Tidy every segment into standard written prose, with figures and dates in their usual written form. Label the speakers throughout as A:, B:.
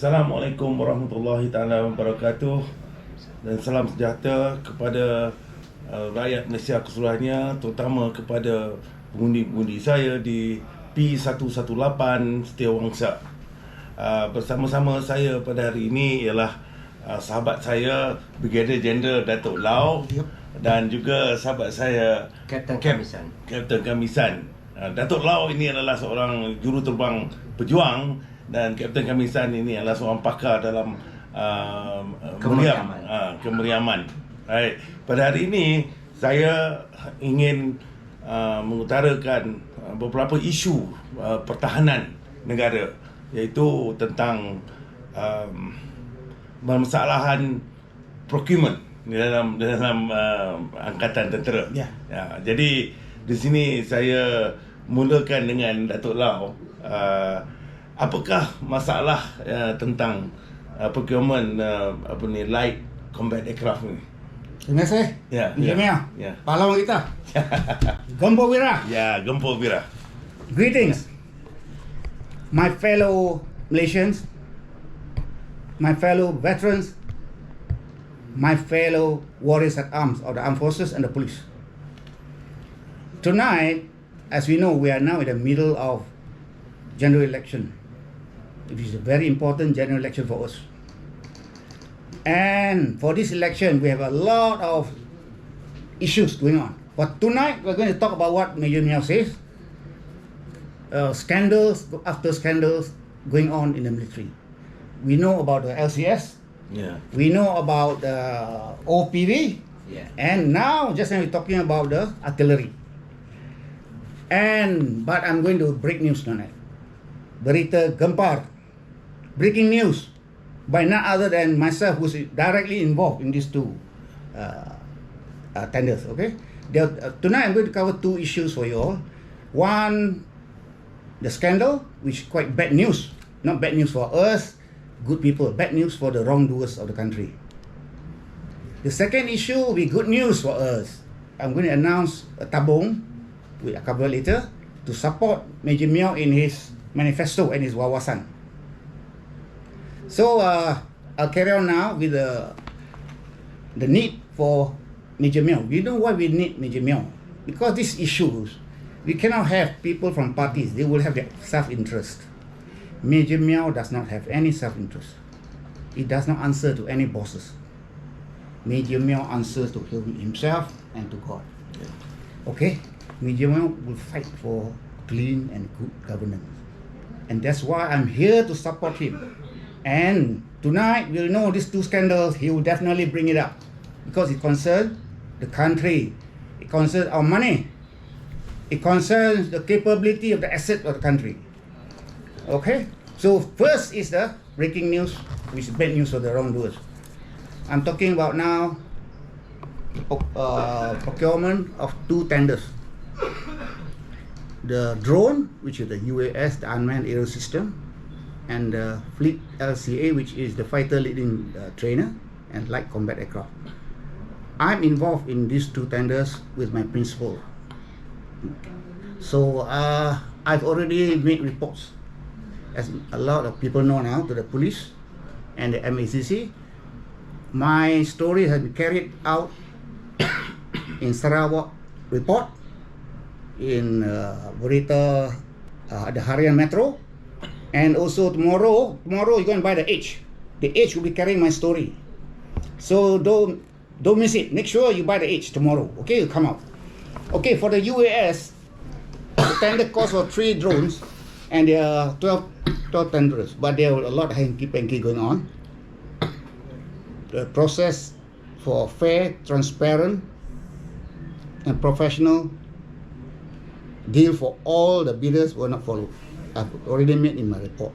A: Assalamualaikum warahmatullahi taala wabarakatuh dan salam sejahtera kepada rakyat Malaysia keseluruhannya, terutama kepada pengundi-pengundi saya di P118 Setiawangsa. Bersama-sama saya pada hari ini ialah sahabat saya Brigadier Jeneral Datuk Lau dan juga sahabat saya
B: Kapten Kamisan.
A: Datuk Lau ini adalah seorang juruterbang pejuang dan Kapten Kamisan ini adalah seorang pakar dalam kemeriaman. Right. Pada hari ini saya ingin mengutarakan beberapa isu pertahanan negara, iaitu tentang permasalahan procurement di dalam angkatan tentera. Jadi di sini saya mulakan dengan Datuk Lau. Apakah masalah tentang procurement light combat aircraft ni?
C: Terima kasih. Mejar. Pahlawan kita. Gempur Wira.
A: Gempur Wira.
C: Greetings, my fellow Malaysians, my fellow veterans, my fellow warriors at arms of the armed forces and the police. Tonight, as we know, we are now in the middle of general election. It is a very important general election for us. And for this election, we have a lot of issues going on. But tonight, we're going to talk about what Major Mior says. Scandals after scandals going on in the military. We know about the LCS. We know about the OPV. And now, just now we're talking about the artillery. But I'm going to break news tonight. Berita gempar. Breaking news by none other than myself, who's directly involved in these two tenders. Okay. Tonight I'm going to cover two issues for you all. One, the scandal, which is quite bad news. Not bad news for us, good people. Bad news for the wrongdoers of the country. The second issue will be good news for us. I'm going to announce a tabung, which I'll cover later, to support Major Mior in his manifesto and his wawasan. So I'll carry on now with the need for Major Mior. We know why we need Major Mior. Because these issues, we cannot have people from parties. They will have their self-interest. Major Mior does not have any self-interest. He does not answer to any bosses. Major Mior answers to himself and to God. Okay? Major Mior will fight for clean and good governance. And that's why I'm here to support him. And tonight, we'll know these two scandals. He will definitely bring it up because it concerns the country. It concerns our money. It concerns the capability of the asset of the country. Okay? So first is the breaking news, which is bad news for the wrongdoers. I'm talking about now procurement of two tenders. The drone, which is the UAS, the unmanned aerial system, and the Fleet LCA, which is the fighter leading trainer and light combat aircraft. I'm involved in these two tenders with my principal. So I've already made reports, as a lot of people know now, to the police and the MACC. My story has been carried out in Sarawak report, in Berita the Harian Metro, and also tomorrow you're going to buy the H. The H will be carrying my story. So don't miss it. Make sure you buy the H tomorrow. Okay, it'll come out. Okay, for the UAS, the tender cost for 3 drones, and there are 12 tenders, but there are a lot of hanky-panky going on. The process for fair, transparent, and professional deal for all the bidders will not follow. I've already made in my report.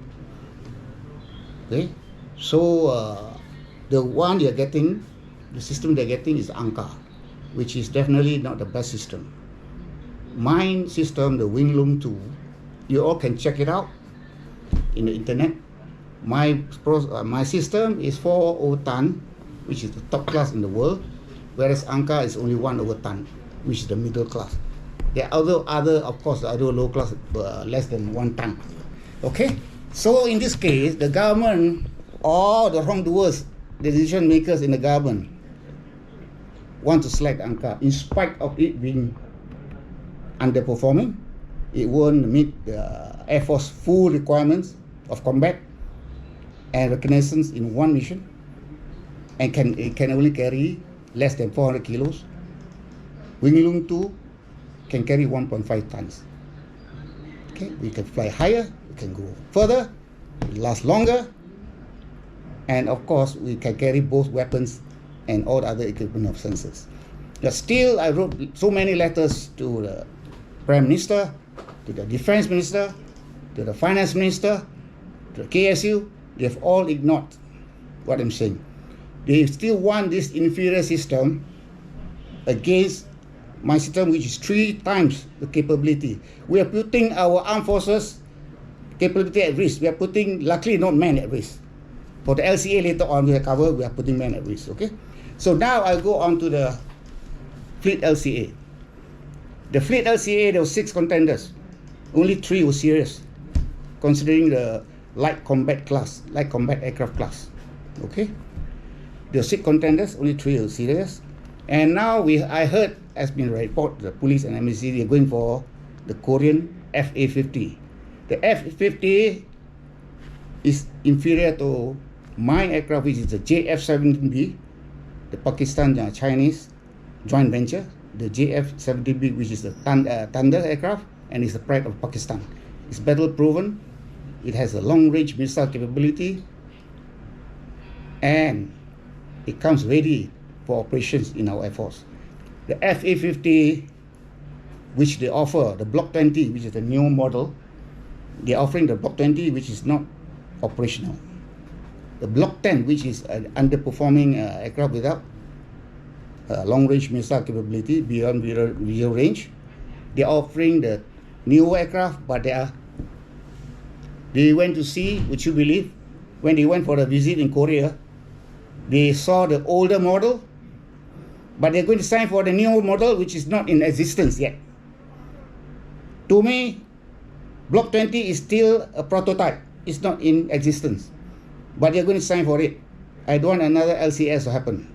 C: Okay, so the one you're getting, the system they're getting is Angka, which is definitely not the best system. My system, the Wingloom 2, you all can check it out in the internet. My system is 4 ton, which is the top class in the world, whereas Angka is only 1 ton, which is the middle class. There are other of course, the other low class less than 1 ton. Okay, so in this case, the government all the wrongdoers, the decision makers in the government, want to select ANCA in spite of it being underperforming. It won't meet the Air Force full requirements of combat and reconnaissance in one mission, and it can only carry less than 400 kilos. Wing Lung 2 can carry 1.5 tons. Okay, we can fly higher, we can go further, it lasts longer, and of course we can carry both weapons and all other equipment of sensors. But still, I wrote so many letters to the Prime Minister, to the Defense Minister, to the Finance Minister, to the KSU. They have all ignored what I'm saying. They still want this inferior system against my system, which is 3 times the capability. We are putting our armed forces capability at risk. We are putting, luckily not men at risk. For the LCA later on, we will cover, we are putting men at risk, okay? So now I'll go on to the Fleet LCA. The Fleet LCA, there were 6 contenders. Only 3 were serious, considering the light combat aircraft class, okay? There were 6 contenders, only 3 were serious. And now I heard, has been reported, the police and MSC, they're going for the Korean FA-50. The F-50 is inferior to my aircraft, which is the JF-17B, the Pakistan-Chinese joint venture, the JF-17B, which is the Thunder aircraft, and is the pride of Pakistan. It's battle proven, it has a long-range missile capability, and it comes ready for operations in our Air Force. The FA-50, which they offer, the Block 20, which is the new model, they're offering the Block 20, which is not operational. The Block 10, which is an underperforming aircraft without long-range missile capability beyond visual range, they're offering the new aircraft, but they went to see, would you believe, when they went for a visit in Korea, they saw the older model, but they're going to sign for the new model, which is not in existence yet. To me, Block 20 is still a prototype. It's not in existence, but they're going to sign for it. I don't want another LCS to happen.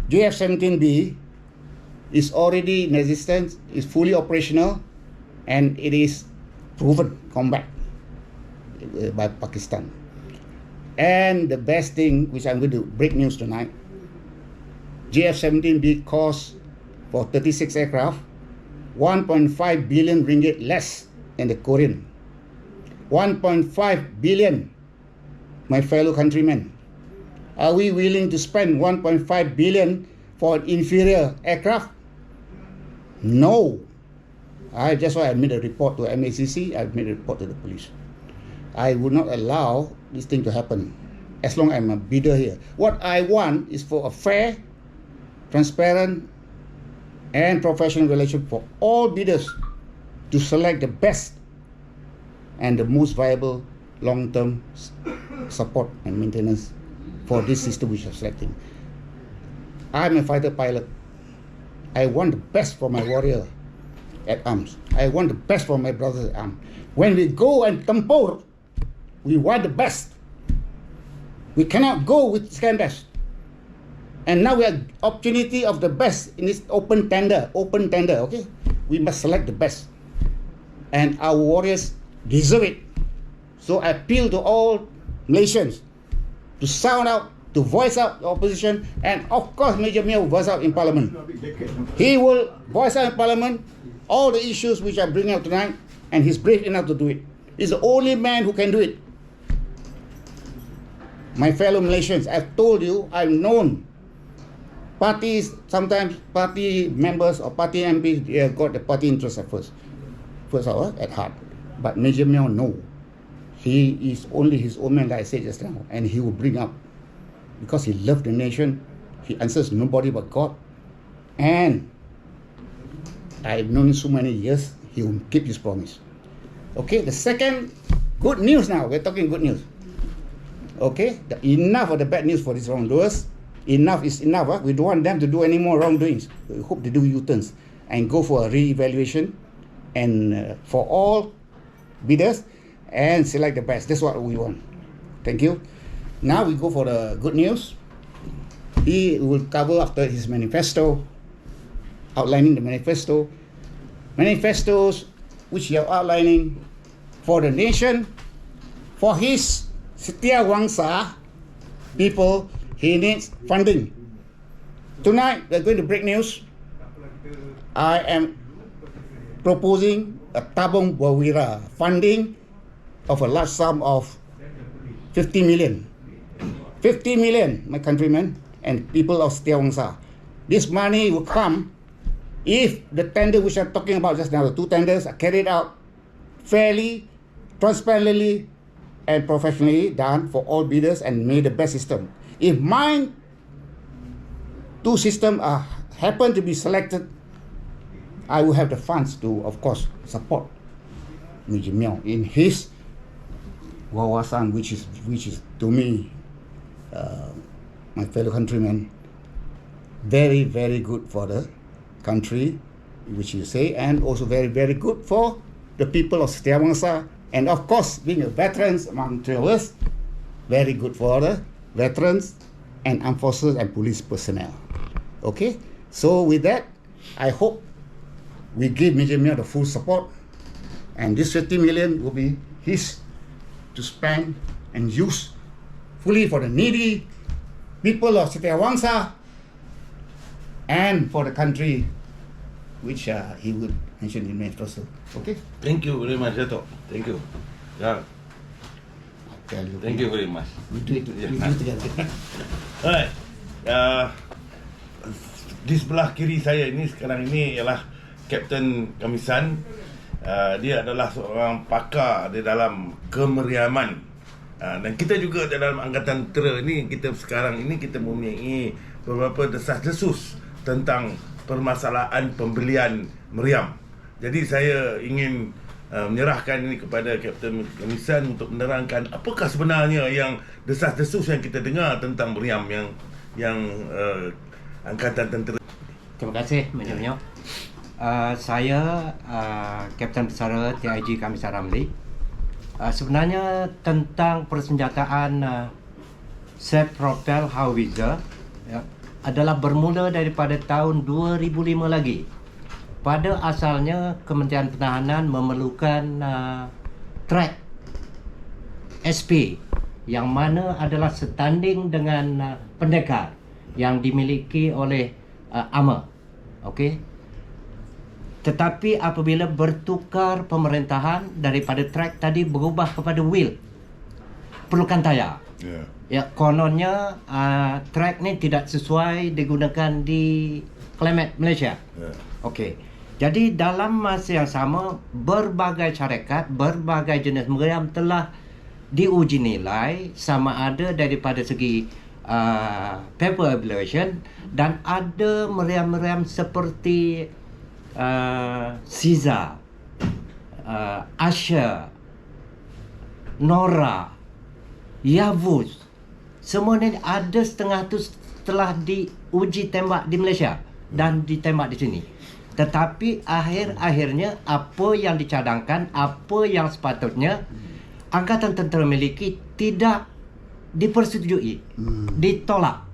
C: JF-17B is already in existence, is fully operational, and it is proven combat by Pakistan. And the best thing, which I'm going to break news tonight, JF-17B costs for 36 aircraft 1.5 billion ringgit less than the Korean. 1.5 billion, my fellow countrymen. Are we willing to spend 1.5 billion for an inferior aircraft? No. That's why I made a report to MACC, I made a report to the police. I would not allow this thing to happen as long as I'm a bidder here. What I want is for a fair, transparent, and professional relation for all bidders to select the best and the most viable long-term support and maintenance for this system which I'm selecting. I'm a fighter pilot. I want the best for my warrior at arms. I want the best for my brothers at arms. When we go and tempur, we want the best. We cannot go with second best. And now we have opportunity of the best in this open tender, okay? We must select the best. And our warriors deserve it. So I appeal to all nations to sound out, to voice out the opposition, and of course Major Mior will voice out in Parliament. He will voice out in Parliament all the issues which I bring out tonight, and he's brave enough to do it. He's the only man who can do it. My fellow Malaysians, I've told you, I've known parties, sometimes party members or party MPs, they have got the party interest at first at heart. But Major Mior, no. He is only his own man, like I said just now, and he will bring up, because he loves the nation, he answers nobody but God, and I've known him so many years, he will keep his promise. Okay, the second, good news now, we're talking good news. Okay, enough of the bad news for these wrongdoers. Enough is enough. We don't want them to do any more wrongdoings. We hope they do U-turns and go for a re-evaluation and for all bidders and select the best. That's what we want. Thank you. Now we go for the good news. He will cover after his manifesto, outlining the manifesto. Manifestos which he are outlining for the nation, for his SETIAWANGSA people, he needs funding. Tonight, we're going to break news. I am proposing a tabung berwira funding of a large sum of 50 million. 50 million, my countrymen and people of SETIAWANGSA. This money will come if the tender which I'm talking about just now, the 2 tenders, are carried out fairly, transparently, and professionally done for all bidders and made the best system. If mine 2 systems happen to be selected, I will have the funds to, of course, support Mejar Mior in his wawasan, which is to me, my fellow countrymen, very, very good for the country, which you say, and also very, very good for the people of SETIAWANGSA, and of course, being a veterans among 3 of us, very good for the veterans and armed forces and police personnel. Okay, so with that, I hope we give Mejar Mior the full support, and this 50 million will be his to spend and use fully for the needy people of SETIAWANGSA and for the country which he would mention in manifesto. Okay?
A: Thank you very much, Dato'. Thank you. Yeah. Thank you very much.
C: We do it together.
A: Alright. Di sebelah kiri saya ini sekarang ini ialah Kapten Kamisan. Dia adalah seorang pakar di dalam kemeriaman. Dan kita juga dalam Angkatan Tentera ini, kita sekarang ini kita mempunyai beberapa desas-desus tentang permasalahan pembelian meriam. Jadi saya ingin menyerahkan ini kepada Kapten Kamisan untuk menerangkan apakah sebenarnya yang desas-desus yang kita dengar tentang meriam yang Angkatan Tentera.
B: Terima kasih, Mejar Mior. Saya Kapten Pesara TIG Kamisan Ramli. Sebenarnya tentang persenjataan self-propelled howitzer adalah bermula daripada tahun 2005 lagi. Pada asalnya Kementerian Pertahanan memerlukan track SP yang mana adalah setanding dengan pendekar yang dimiliki oleh armor. Okey. Tetapi apabila bertukar pemerintahan daripada track tadi berubah kepada wheel, perlukan tayar. Ya, kononnya track ni tidak sesuai digunakan di Climate Malaysia. Okey. Jadi dalam masa yang sama, berbagai syarikat, berbagai jenis meriam telah diuji nilai sama ada daripada segi paper evaluation, dan ada meriam-meriam seperti Caesar, Asher, Nora, Yavuz, semua ni ada setengah tu telah diuji tembak di Malaysia dan ditembak di sini. Tetapi akhirnya apa yang dicadangkan, apa yang sepatutnya Angkatan Tentera miliki tidak dipersetujui, ditolak.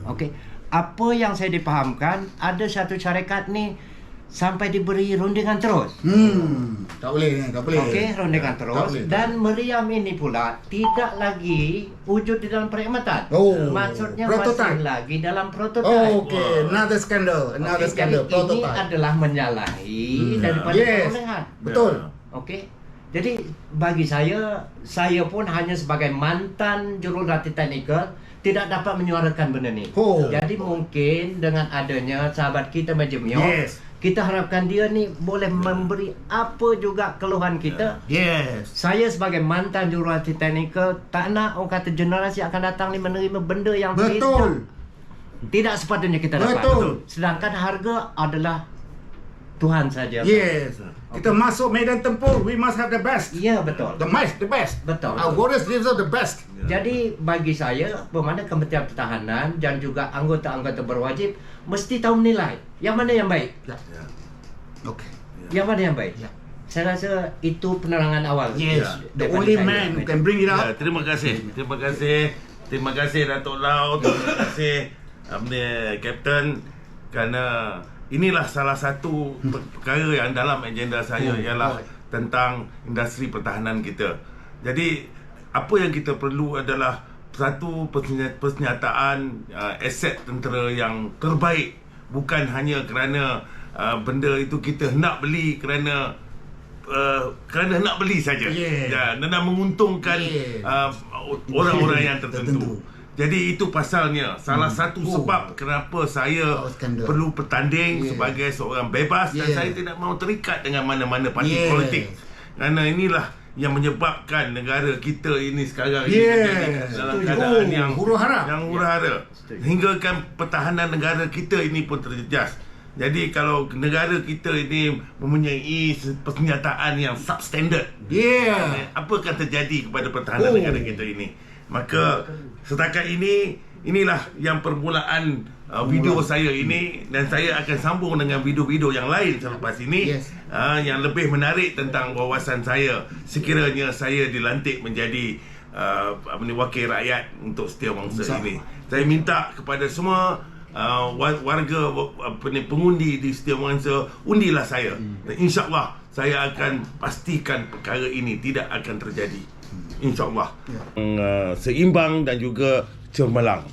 B: Okey. Apa yang saya dipahamkan, ada satu syarikat ni sampai diberi rundingan terus.
C: Tak boleh.
B: Okey, rundingan terus. Dan meriam ini pula tidak lagi wujud di dalam perkhidmatan. Maksudnya
C: prototype.
B: masih lagi dalam prototype.
C: Okey, another scandal.
B: Jadi
C: Prototype.
B: ini adalah menyalahi daripada perolehan.
C: Betul.
B: Okey. Jadi bagi saya pun hanya sebagai mantan jurulatih teknikal tidak dapat menyuarakan benda ni. Jadi mungkin dengan adanya sahabat kita Mejar Mior, kita harapkan dia ni boleh memberi apa juga keluhan kita. Saya sebagai mantan jurulatih teknikal tak nak orang kata generasi akan datang ni menerima benda yang tidak sepatutnya kita dapat. Sedangkan harga adalah Tuhan saja.
C: Kita masuk medan tempur, we must have the best.
B: Ya, betul.
C: The best.
B: Betul.
C: Our warriors deserve the best.
B: Jadi bagi saya, bermakna Kementerian Pertahanan dan juga anggota-anggota berwajib mesti tahu menilai yang mana yang baik.
C: Okey.
B: Yang mana yang baik. Saya rasa itu penerangan awal.
C: Yes, the
B: daripada
C: only
B: saya.
C: man who can bring it
A: Ya,
C: out.
A: terima kasih Datuk Lau, terima kasih Kapten, kerana inilah salah satu perkara yang dalam agenda saya ialah tentang industri pertahanan kita. Jadi apa yang kita perlu adalah satu persenjataan aset tentera yang terbaik, bukan hanya kerana benda itu kita nak beli kerana nak beli saja. Ya, nak menguntungkan orang-orang yang tertentu. Jadi itu pasalnya, salah satu sebab kenapa saya perlu bertanding sebagai seorang bebas dan saya tidak mahu terikat dengan mana-mana parti politik. Kerana inilah yang menyebabkan negara kita ini sekarang ini dalam keadaan yang huru-hara. Hinggakan pertahanan negara kita ini pun terjejas. Jadi kalau negara kita ini mempunyai persenjataan yang substandard, apa akan terjadi kepada pertahanan negara kita ini? Maka setakat ini, inilah yang permulaan video saya ini, dan saya akan sambung dengan video-video yang lain selepas ini yang lebih menarik tentang wawasan saya sekiranya saya dilantik menjadi wakil rakyat untuk Setiawangsa ini. Saya minta kepada semua warga pengundi di Setiawangsa, undilah saya, dan insyaAllah saya akan pastikan perkara ini tidak akan terjadi, insyaAllah. Seimbang dan juga cemerlang.